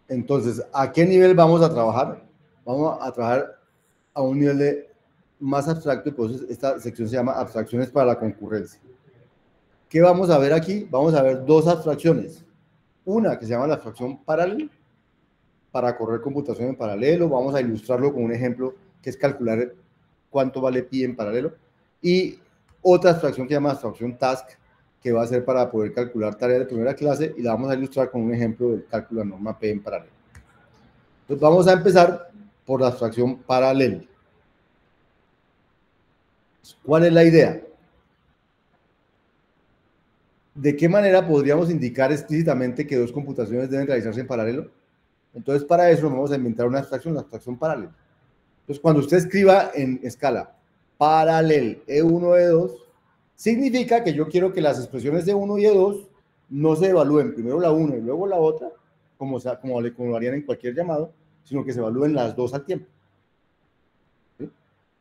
Entonces, ¿a qué nivel vamos a trabajar? Vamos a trabajar a un nivel de más abstracto, y por eso esta sección se llama abstracciones para la concurrencia. ¿Qué vamos a ver aquí? Vamos a ver dos abstracciones. Una que se llama la abstracción paralelo, para correr computación en paralelo. Vamos a ilustrarlo con un ejemplo que es calcular cuánto vale pi en paralelo. Y otra abstracción que se llama abstracción task, que va a ser para poder calcular tareas de primera clase, y la vamos a ilustrar con un ejemplo del cálculo de norma P en paralelo. Entonces vamos a empezar por la abstracción paralelo. ¿Cuál es la idea? ¿De qué manera podríamos indicar explícitamente que dos computaciones deben realizarse en paralelo? Entonces, para eso vamos a inventar una abstracción, la abstracción paralela. Entonces, cuando usted escriba en escala paralel E1, E2, significa que yo quiero que las expresiones de 1 y E2 no se evalúen primero la una y luego la otra, como lo harían en cualquier llamado, sino que se evalúen las dos al tiempo. ¿Sí? Eso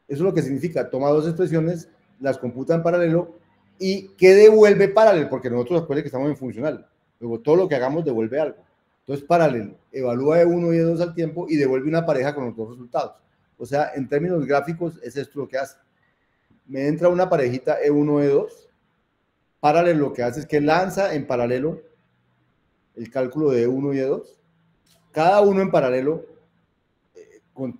es lo que significa, toma dos expresiones, las computa en paralelo, y ¿qué devuelve paralelo? Porque nosotros acuérdense que estamos en funcional, luego todo lo que hagamos devuelve algo. Entonces, paralelo, evalúa E1 y E2 al tiempo y devuelve una pareja con los dos resultados. O sea, en términos gráficos, es esto lo que hace. Me entra una parejita E1, E2, paralelo lo que hace es que lanza en paralelo el cálculo de E1 y E2. Cada uno en paralelo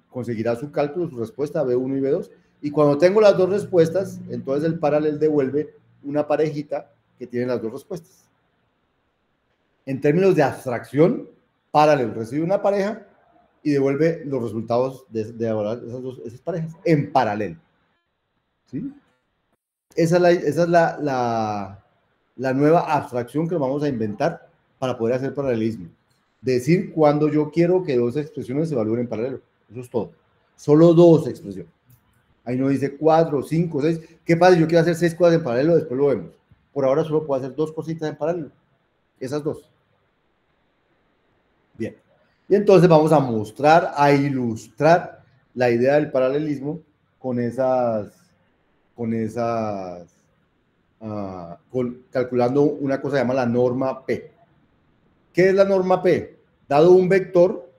conseguirá su cálculo, su respuesta, B1 y B2. Y cuando tengo las dos respuestas, entonces el paralel devuelve una parejita que tiene las dos respuestas. En términos de abstracción, paralel recibe una pareja y devuelve los resultados de esas parejas en paralelo. ¿Sí? Esa es la nueva abstracción que vamos a inventar para poder hacer paralelismo. Decir cuando yo quiero que dos expresiones se evalúen en paralelo. Eso es todo. Solo dos expresiones. Ahí no dice 4, 5, 6. ¿Qué pasa? Yo quiero hacer 6 cosas en paralelo, después lo vemos. Por ahora solo puedo hacer dos cositas en paralelo. Esas dos. Bien. Y entonces vamos a mostrar, a ilustrar la idea del paralelismo con calculando una cosa que se llama la norma P. ¿Qué es la norma P? Dado un vector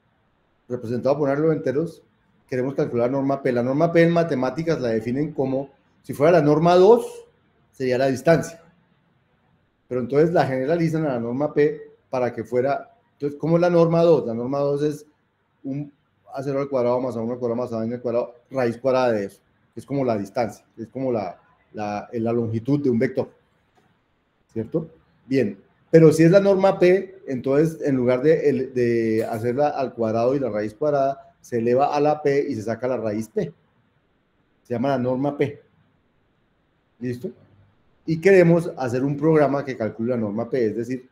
representado por números enteros, queremos calcular la norma P. La norma P en matemáticas la definen como, si fuera la norma 2, sería la distancia. Pero entonces la generalizan a la norma P para que fuera, entonces, ¿cómo es la norma 2? La norma 2 es un A0 al cuadrado más A1 al cuadrado más A2 al cuadrado, raíz cuadrada de eso. Es como la distancia, es como la longitud de un vector. ¿Cierto? Bien, pero si es la norma P, entonces en lugar de hacerla al cuadrado y la raíz cuadrada, se eleva a la P y se saca la raíz P. Se llama la norma P. ¿Listo? Y queremos hacer un programa que calcule la norma P, es decir,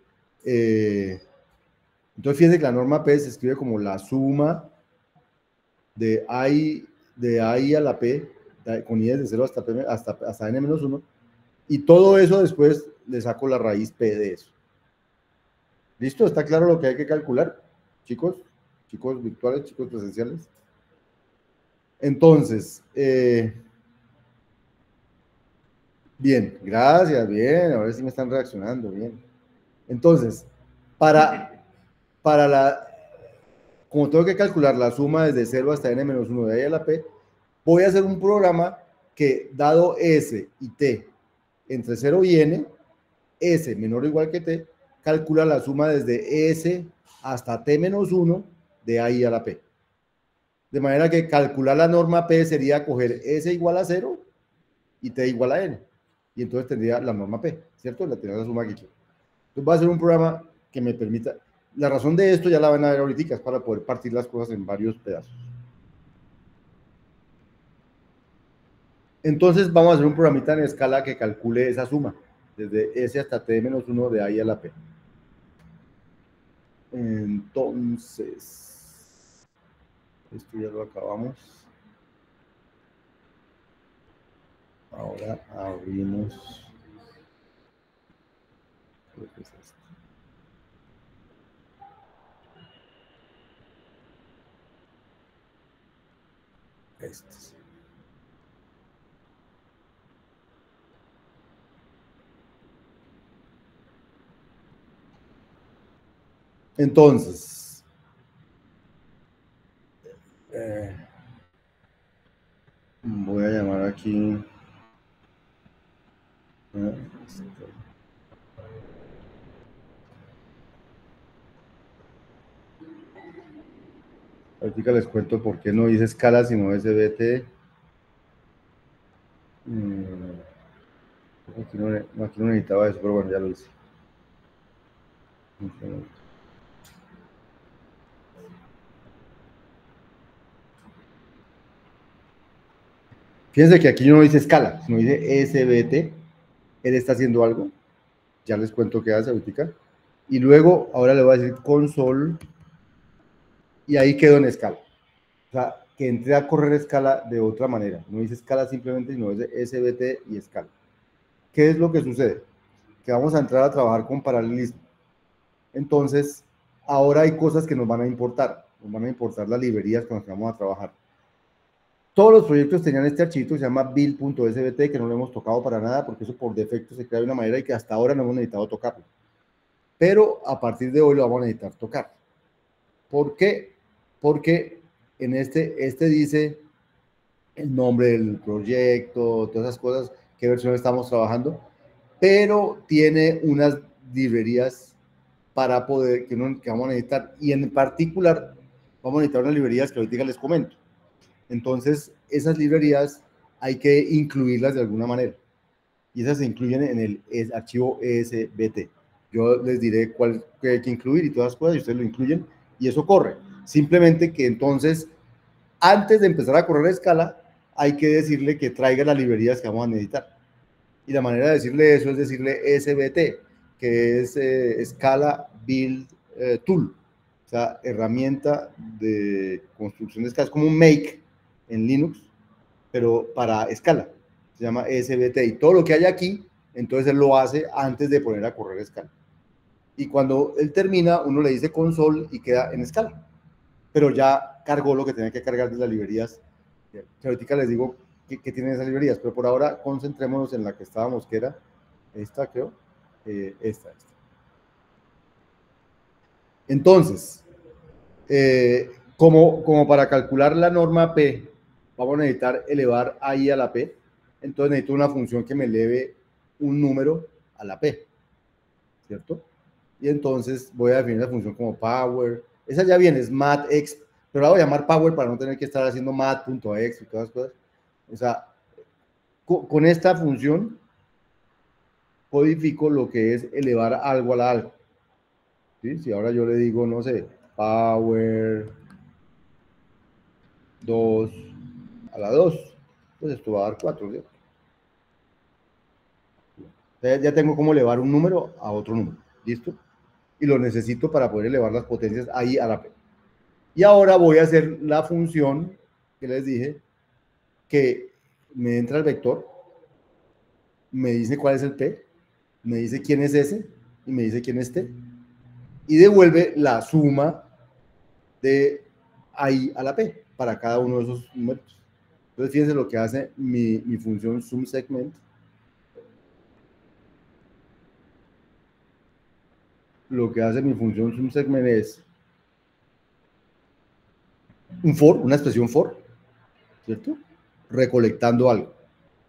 entonces fíjense que la norma P se escribe como la suma de I a la P, con I desde 0 hasta, P, hasta n-1, y todo eso después le saco la raíz P de eso. ¿Listo? ¿Está claro lo que hay que calcular? Chicos, chicos virtuales, chicos presenciales. Entonces, bien, gracias, bien, ahora sí me están reaccionando, bien. Entonces, como tengo que calcular la suma desde 0 hasta n-1 de ahí a la p, voy a hacer un programa que, dado s y t entre 0 y n, s menor o igual que t, calcula la suma desde s hasta t-1 de ahí a la p. De manera que calcular la norma P sería coger S igual a 0 y T igual a N. Y entonces tendría la norma P, ¿cierto? La tendría la suma aquí. Entonces va a ser un programa que me permita... La razón de esto ya la van a ver ahorita, es para poder partir las cosas en varios pedazos. Entonces vamos a hacer un programita en escala que calcule esa suma, desde S hasta T-1 de ahí a la P. Entonces, esto ya lo acabamos. Ahora abrimos. Creo que es esto. Este. Entonces, voy a llamar aquí. Ahorita les cuento por qué no hice escala sino SBT. Aquí no necesitaba eso, pero bueno, ya lo hice. Fíjense que aquí yo no dice escala, sino dice SBT. Él está haciendo algo. Ya les cuento qué hace ahorita. Y luego, ahora le voy a decir console. Y ahí quedó en escala. O sea, que entré a correr escala de otra manera. No dice escala simplemente, sino dice SBT y escala. ¿Qué es lo que sucede? Que vamos a entrar a trabajar con paralelismo. Entonces, ahora hay cosas que nos van a importar. Nos van a importar las librerías con las que vamos a trabajar. Todos los proyectos tenían este archivo que se llama build.sbt, que no lo hemos tocado para nada, porque eso por defecto se crea de una manera y que hasta ahora no hemos necesitado tocarlo. Pero a partir de hoy lo vamos a necesitar tocar. ¿Por qué? Porque en este dice el nombre del proyecto, todas esas cosas, qué versión estamos trabajando, pero tiene unas librerías para poder, que vamos a necesitar, y en particular vamos a necesitar unas librerías que ahorita les comento. Entonces, esas librerías hay que incluirlas de alguna manera, y esas se incluyen en el archivo ESBT. Yo les diré cuál hay que incluir y todas las cosas, y ustedes lo incluyen, y eso corre. Simplemente que entonces, antes de empezar a correr a escala, hay que decirle que traiga las librerías que vamos a necesitar. Y la manera de decirle eso es decirle SBT, que es Scala Build Tool, o sea, herramienta de construcción de escala. Es como un make en Linux, pero para escala. Se llama SBT. Y todo lo que hay aquí, entonces él lo hace antes de poner a correr escala. Y cuando él termina, uno le dice console y queda en escala. Pero ya cargó lo que tenía que cargar de las librerías. Ahorita les digo que tienen esas librerías, pero por ahora concentrémonos en la que estábamos, que era esta, creo. Esta. Entonces, como para calcular la norma P, vamos a necesitar elevar I a la P. Entonces necesito una función que me eleve un número a la P, ¿cierto? Y entonces voy a definir la función como power. Esa ya viene, es mathx, pero la voy a llamar power para no tener que estar haciendo math.x y todas las cosas. O sea, con esta función codifico lo que es elevar algo a la algo. ¿Sí? Si ahora yo le digo, no sé, power 2 a la 2, pues esto va a dar 4, ¿cierto? Ya tengo cómo elevar un número a otro número, ¿listo? Y lo necesito para poder elevar las potencias ahí a la P. Y ahora voy a hacer la función que les dije, que me entra el vector, me dice cuál es el P, me dice quién es ese y me dice quién es T, y devuelve la suma de ahí a la P para cada uno de esos números. Entonces, fíjense lo que hace mi función SumSegment. Lo que hace mi función SumSegment es un for, una expresión for, ¿cierto? Recolectando algo.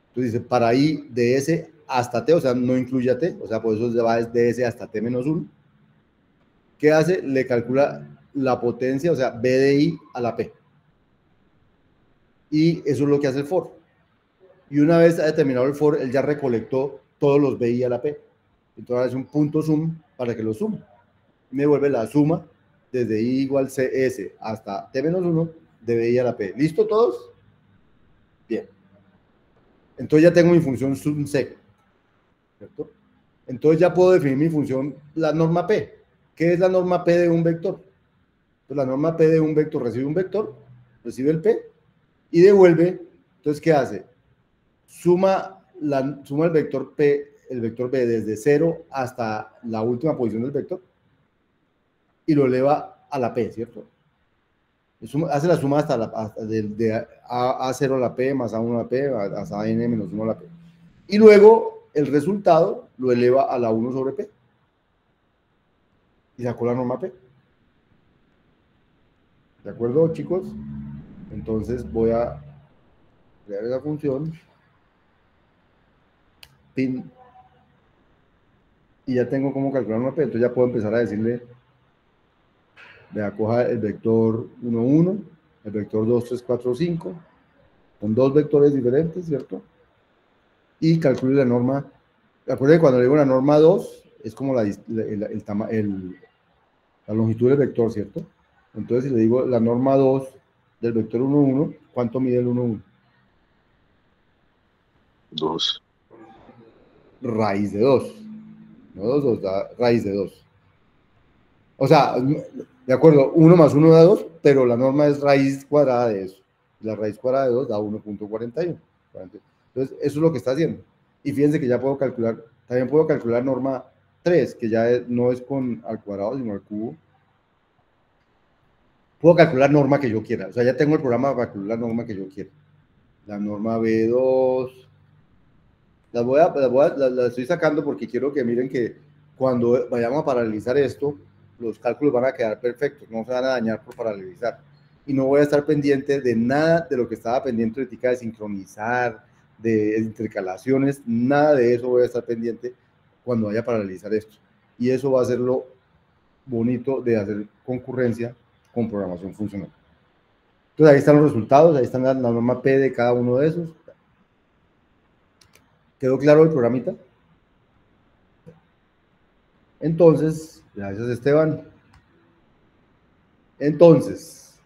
Entonces dice, para i de s hasta t, o sea, no incluye a t, o sea, por eso se va de s hasta t menos 1. ¿Qué hace? Le calcula la potencia, o sea, b de i a la p. Y eso es lo que hace el for. Y una vez ha determinado el for, él ya recolectó todos los bi a la p. Entonces hace un punto sum para que lo sume. Me devuelve la suma desde i igual cs hasta t menos 1 de bi a la p. ¿Listo todos? Bien. Entonces ya tengo mi función SumSeg, ¿cierto? Entonces ya puedo definir mi función, la norma P. ¿Qué es la norma P de un vector? Pues la norma P de un vector recibe un vector, recibe el P y devuelve. Entonces, ¿qué hace? Suma el vector P, el vector B desde 0 hasta la última posición del vector y lo eleva a la P, ¿cierto? Hace la suma hasta de A0 a la P más A1 a la P hasta N menos 1 a la P. Y luego el resultado lo eleva a la 1 sobre P. Y sacó la norma P. ¿De acuerdo, chicos? Entonces voy a crear esa función, pin, y ya tengo cómo calcular una P, entonces ya puedo empezar a decirle, vea, coja el vector 1, 1, el vector 2, 3, 4, 5, con dos vectores diferentes, ¿cierto? Y calcule la norma. Acuérdense, cuando le digo la norma 2, es como la longitud del vector, ¿cierto? Entonces, si le digo la norma 2 del vector 1, 1, ¿cuánto mide el 1, 1? 2. Raíz de 2. No 2, 2, da raíz de 2. O sea, de acuerdo, 1 más 1 da 2, pero la norma es raíz cuadrada de eso. La raíz cuadrada de 2 da 1.41. Entonces, eso es lo que está haciendo. Y fíjense que ya puedo calcular, también puedo calcular norma 3, que ya no es con al cuadrado, sino al cubo. Puedo calcular norma que yo quiera. O sea, ya tengo el programa para calcular la norma que yo quiera. La norma B2. La estoy sacando porque quiero que miren que cuando vayamos a paralelizar esto, los cálculos van a quedar perfectos, no se van a dañar por paralelizar. Y no voy a estar pendiente de nada de lo que estaba pendiente de sincronizar, de intercalaciones, nada de eso voy a estar pendiente cuando vaya a paralelizar esto. Y eso va a ser lo bonito de hacer concurrencia con programación funcional. Entonces ahí están los resultados, ahí están la norma P de cada uno de esos. ¿Quedó claro el programita? Entonces, gracias Esteban. Entonces,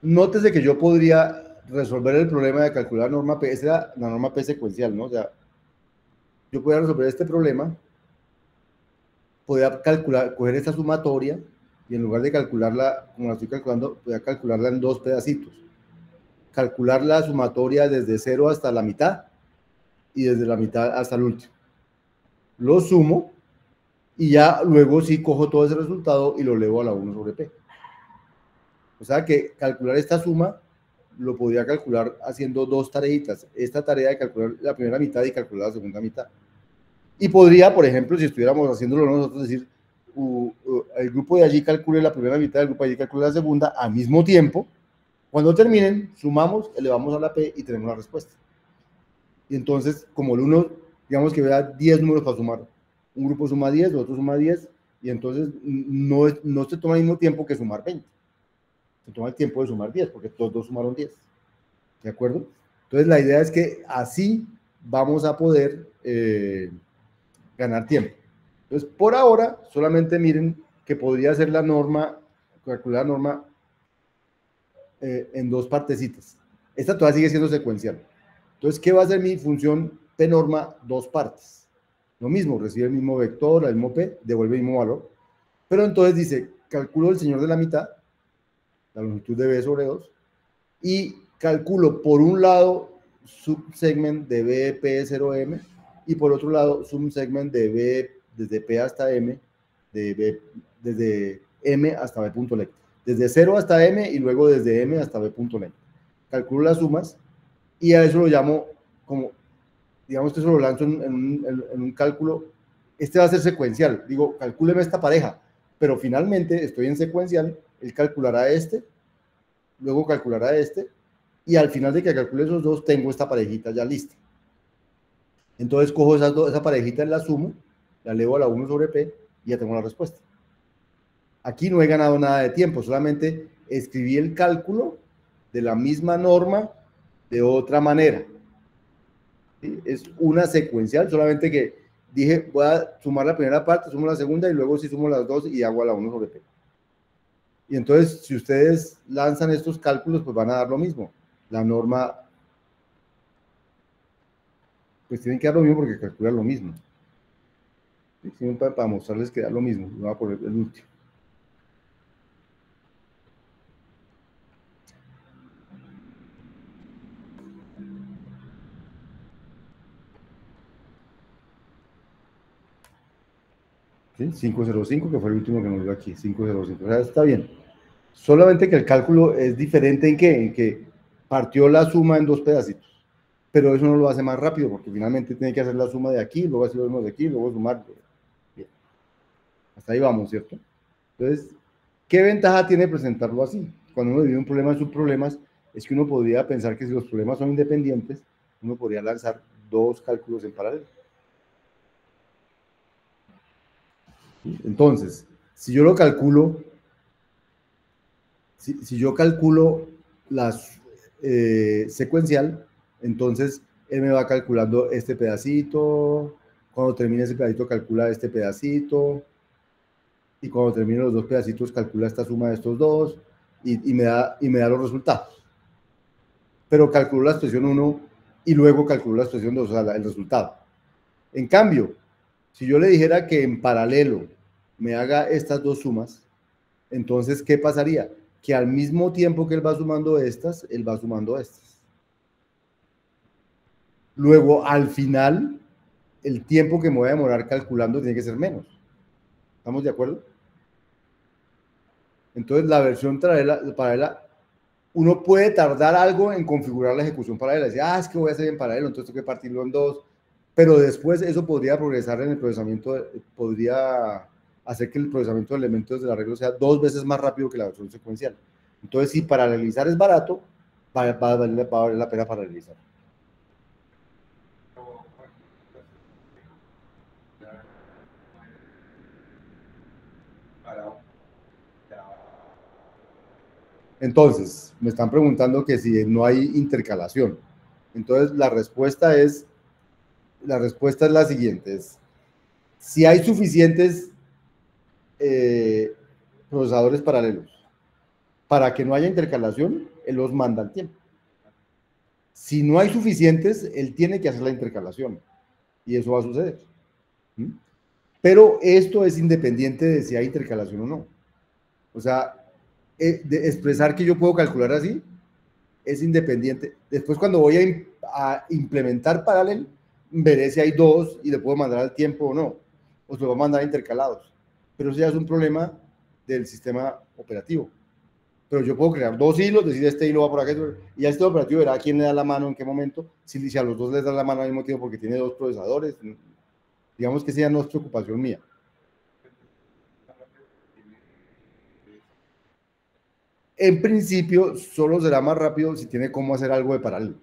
nótese que yo podría resolver el problema de calcular norma P, esa era la norma P secuencial, ¿no? O sea, yo podría resolver este problema, podría calcular, coger esta sumatoria y en lugar de calcularla como la estoy calculando, podría calcularla en dos pedacitos. Calcular la sumatoria desde 0 hasta la mitad y desde la mitad hasta el último. Lo sumo y ya luego sí cojo todo ese resultado y lo elevo a la 1 sobre P. O sea que calcular esta suma lo podría calcular haciendo dos tareitas. Esta tarea de calcular la primera mitad y calcular la segunda mitad. Y podría, por ejemplo, si estuviéramos haciéndolo nosotros, decir, el grupo de allí calcule la primera mitad, el grupo de allí calcule la segunda al mismo tiempo. Cuando terminen, sumamos, elevamos a la P y tenemos la respuesta. Y entonces, como el uno, digamos que vea 10 números para sumar. Un grupo suma 10, el otro suma 10, y entonces no se toma el mismo tiempo que sumar 20. Se toma el tiempo de sumar 10, porque todos dos sumaron 10. ¿De acuerdo? Entonces, la idea es que así vamos a poder ganar tiempo. Entonces, por ahora, solamente miren que podría ser la norma, calcular la norma en dos partecitas. Esta todavía sigue siendo secuencial. Entonces, ¿qué va a hacer mi función P norma? Dos partes. Lo mismo, recibe el mismo vector, el mismo P, devuelve el mismo valor. Pero entonces dice, calculo el señor de la mitad, la longitud de B sobre 2, y calculo por un lado subsegment de B, P0M, y por otro lado subsegment de B desde P hasta M, de B, desde M hasta B.length. Desde 0 hasta M y luego desde M hasta B.length. Calculo las sumas y a eso lo llamo como, digamos que eso lo lanzo en un cálculo. Este va a ser secuencial. Digo, calcúleme esta pareja, pero finalmente estoy en secuencial. Él calculará este, luego calculará este, y al final de que calcule esos dos, tengo esta parejita ya lista. Entonces cojo esa parejita, la sumo, la elevo a la 1 sobre P y ya tengo la respuesta. Aquí no he ganado nada de tiempo, solamente escribí el cálculo de la misma norma de otra manera. ¿Sí? Es una secuencial, solamente que dije, voy a sumar la primera parte, sumo la segunda y luego sí sumo las dos y hago a la 1 sobre P. Y entonces, si ustedes lanzan estos cálculos, pues van a dar lo mismo. La norma, pues tienen que dar lo mismo porque calcula lo mismo. ¿Sí? Para mostrarles que da lo mismo. Voy a poner el último. ¿Sí? 505, que fue el último que nos dio aquí. 505. O sea, está bien. Solamente que el cálculo es diferente en qué? En que partió la suma en dos pedacitos. Pero eso no lo hace más rápido, porque finalmente tiene que hacer la suma de aquí, luego hacer lo mismo de aquí, luego sumar. Bien. Hasta ahí vamos, ¿cierto? Entonces, ¿qué ventaja tiene presentarlo así? Cuando uno divide un problema en subproblemas, es que uno podría pensar que si los problemas son independientes, uno podría lanzar dos cálculos en paralelo. Entonces, si yo lo calculo, si yo calculo las secuencial, entonces él me va calculando este pedacito, cuando termine ese pedacito calcula este pedacito, y cuando termine los dos pedacitos calcula esta suma de estos dos, y me da los resultados. Pero calculo la expresión 1 y luego calculo la expresión 2, o sea, el resultado. En cambio, si yo le dijera que en paralelo me haga estas dos sumas, entonces, ¿qué pasaría? Que al mismo tiempo que él va sumando estas, él va sumando estas. Luego, al final, el tiempo que me voy a demorar calculando tiene que ser menos. ¿Estamos de acuerdo? Entonces, la versión paralela, uno puede tardar algo en configurar la ejecución paralela. Decir, es que voy a hacer en paralelo, entonces tengo que partirlo en dos. Pero después eso podría progresar en el procesamiento, podría hacer que el procesamiento de elementos del arreglo sea 2 veces más rápido que la versión secuencial. Entonces, si paralelizar es barato, va a valer la pena paralelizar. Entonces, me están preguntando que si no hay intercalación. Entonces, la respuesta es la siguiente: si hay suficientes procesadores paralelos para que no haya intercalación, él los manda al tiempo. Si no hay suficientes, él tiene que hacer la intercalación y eso va a suceder. Pero esto es independiente de si hay intercalación o no. O sea, de expresar que yo puedo calcular así es independiente. Después, cuando voy a implementar paralelo, veré si hay dos y le puedo mandar al tiempo o no, o se lo voy a mandar intercalados. Pero eso ya es un problema del sistema operativo. Pero yo puedo crear dos hilos, decir este hilo va por acá, y ya este operativo verá a quién le da la mano en qué momento, si a los dos les da la mano al mismo tiempo porque tiene dos procesadores. Digamos que esa ya no es preocupación mía. En principio, solo será más rápido si tiene cómo hacer algo de paralelo.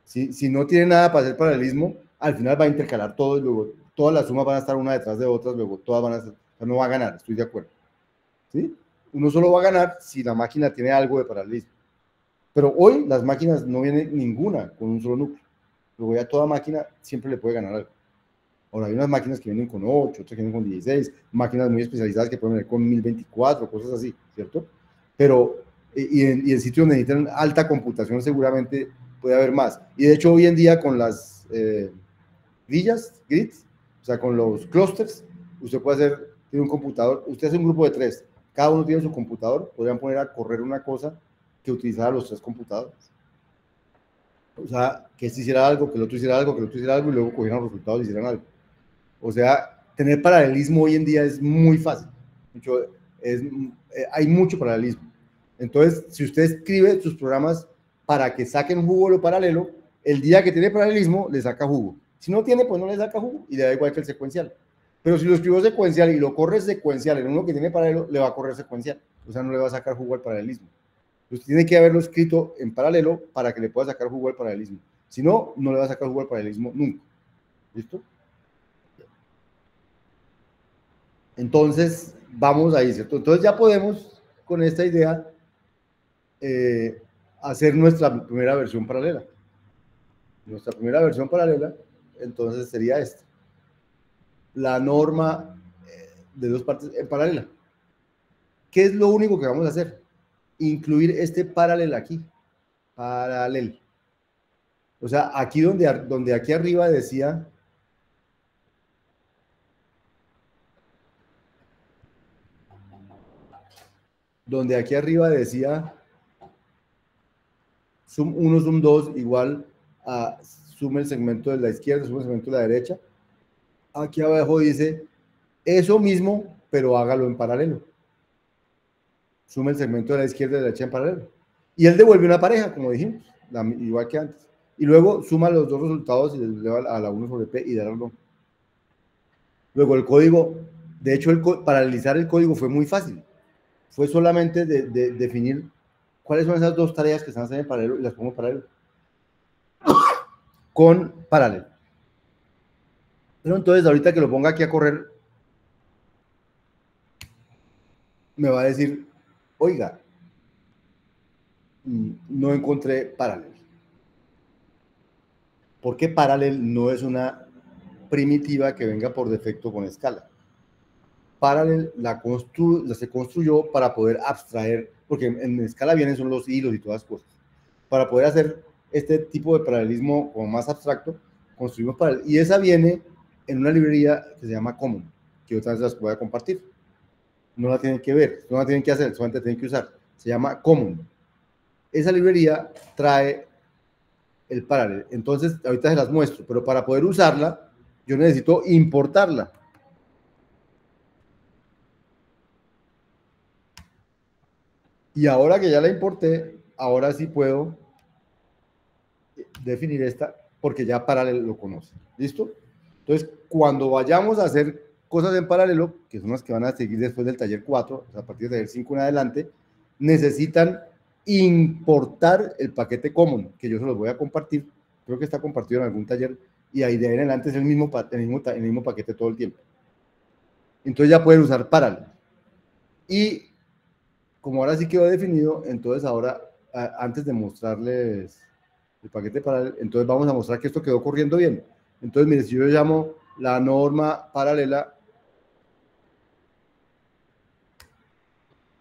Si no tiene nada para hacer paralelismo, al final va a intercalar todo y luego todas las sumas van a estar una detrás de otras, luego todas van a ser, o sea, no va a ganar, estoy de acuerdo. ¿Sí? Uno solo va a ganar si la máquina tiene algo de paralelismo. Pero hoy las máquinas no vienen ninguna con un solo núcleo. Luego ya toda máquina siempre le puede ganar algo. Ahora hay unas máquinas que vienen con 8, otras que vienen con 16, máquinas muy especializadas que pueden venir con 1024, cosas así, ¿cierto? Pero, en sitios donde necesitan alta computación seguramente puede haber más. Y de hecho hoy en día con las grids, o sea, con los clusters, usted puede hacer, tiene un computador, usted hace un grupo de 3, cada uno tiene su computador, podrían poner a correr una cosa que utilizara los 3 computadores. O sea, que este hiciera algo, que el otro hiciera algo, que el otro hiciera algo, y luego cogieran los resultados y hicieran algo. O sea, tener paralelismo hoy en día es muy fácil. Hay mucho paralelismo. Entonces, si usted escribe sus programas para que saquen jugo lo paralelo, el día que tiene paralelismo, le saca jugo. Si no tiene, pues no le saca jugo y le da igual que el secuencial. Pero si lo escribió secuencial y lo corre secuencial en uno que tiene paralelo, le va a correr secuencial. O sea, no le va a sacar jugo al paralelismo. Entonces, tiene que haberlo escrito en paralelo para que le pueda sacar jugo al paralelismo. Si no, no le va a sacar jugo al paralelismo nunca. ¿Listo? Entonces, vamos ahí, ¿cierto? Entonces ya podemos, con esta idea, hacer nuestra primera versión paralela. Nuestra primera versión paralela, entonces, sería esta. La norma de dos partes en paralela. ¿Qué es lo único que vamos a hacer? Incluir este paralelo aquí. Paralel. O sea, aquí donde aquí arriba decía... Donde aquí arriba decía sum 1, sum 2 igual a suma el segmento de la izquierda, suma el segmento de la derecha. Aquí abajo dice eso mismo, pero hágalo en paralelo. Suma el segmento de la izquierda y de la derecha en paralelo. Y él devuelve una pareja, como dijimos, igual que antes. Y luego suma los dos resultados y les lleva a la 1 sobre P y dará no. Luego el código De hecho, paralelizar el código fue muy fácil. Fue solamente de definir cuáles son esas dos tareas que están haciendo en paralelo y las pongo en paralelo. Con paralelo. Pero entonces, ahorita que lo ponga aquí a correr, me va a decir, oiga, no encontré paralelo. Porque paralel no es una primitiva que venga por defecto con escala. Paralel se construyó para poder abstraer, porque en escala vienen son los hilos y todas las cosas. Para poder hacer este tipo de paralelismo como más abstracto, construimos paralel. Y esa viene en una librería que se llama Common, que otra vez las voy a compartir. No la tienen que ver, no la tienen que hacer, solamente tienen que usar. Se llama Common. Esa librería trae el paralel. Entonces, ahorita se las muestro, pero para poder usarla, yo necesito importarla. Y ahora que ya la importé, ahora sí puedo definir esta, porque ya paralelo lo conoce. ¿Listo? Entonces, cuando vayamos a hacer cosas en paralelo, que son las que van a seguir después del taller 4, o sea, a partir del taller 5 en adelante, necesitan importar el paquete common, que yo se los voy a compartir. Creo que está compartido en algún taller, y ahí de ahí en adelante es el mismo paquete todo el tiempo. Entonces ya pueden usar paralelo. Y como ahora sí quedó definido, entonces ahora, antes de mostrarles el paquete paralelo, entonces vamos a mostrar que esto quedó corriendo bien. Entonces, mire, si yo llamo la norma paralela,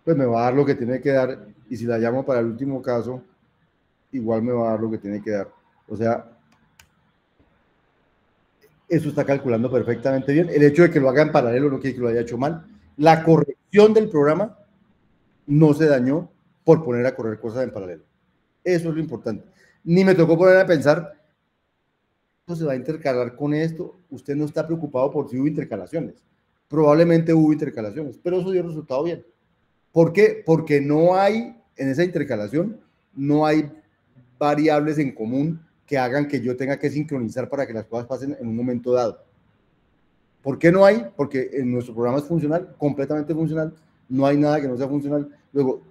pues me va a dar lo que tiene que dar, y si la llamo para el último caso, igual me va a dar lo que tiene que dar. O sea, eso está calculando perfectamente bien. El hecho de que lo haga en paralelo no quiere decir que lo haya hecho mal. La corrección del programa no se dañó por poner a correr cosas en paralelo. Eso es lo importante. Ni me tocó poner a pensar, esto se va a intercalar con esto. Usted no está preocupado por si hubo intercalaciones. Probablemente hubo intercalaciones, pero eso dio resultado bien. ¿Por qué? Porque no hay, en esa intercalación, no hay variables en común que hagan que yo tenga que sincronizar para que las cosas pasen en un momento dado. ¿Por qué no hay? Porque en nuestro programa es funcional, completamente funcional, no hay nada que no sea funcional. Luego,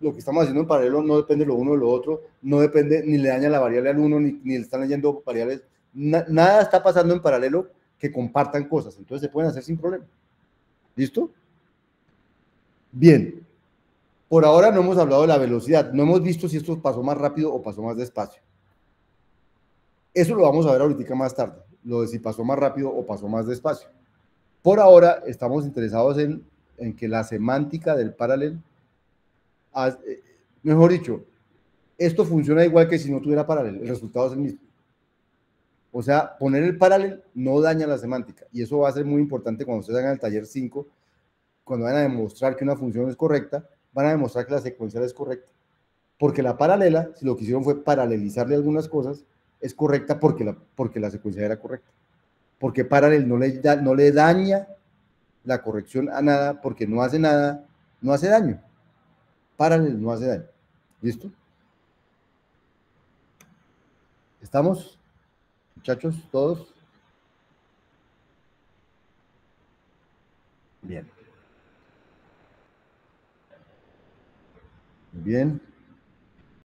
lo que estamos haciendo en paralelo no depende lo uno de lo otro, no depende, ni le daña la variable al uno, ni le están leyendo variables, nada está pasando en paralelo que compartan cosas, entonces se pueden hacer sin problema. ¿Listo? Bien, por ahora no hemos hablado de la velocidad, no hemos visto si esto pasó más rápido o pasó más despacio. Eso lo vamos a ver ahorita más tarde, lo de si pasó más rápido o pasó más despacio. Por ahora estamos interesados en que la semántica del paralel, mejor dicho, esto funciona igual que si no tuviera paralel, el resultado es el mismo. O sea, poner el paralel no daña la semántica, y eso va a ser muy importante cuando ustedes hagan el taller 5, cuando van a demostrar que una función es correcta, van a demostrar que la secuencial es correcta. Porque la paralela, si lo que hicieron fue paralelizarle algunas cosas, es correcta porque la secuencial era correcta. Porque paralel no le daña la corrección a nada, porque no hace nada, no hace daño. Paralel no hace daño. ¿Listo? ¿Estamos, muchachos, todos? Bien. Bien.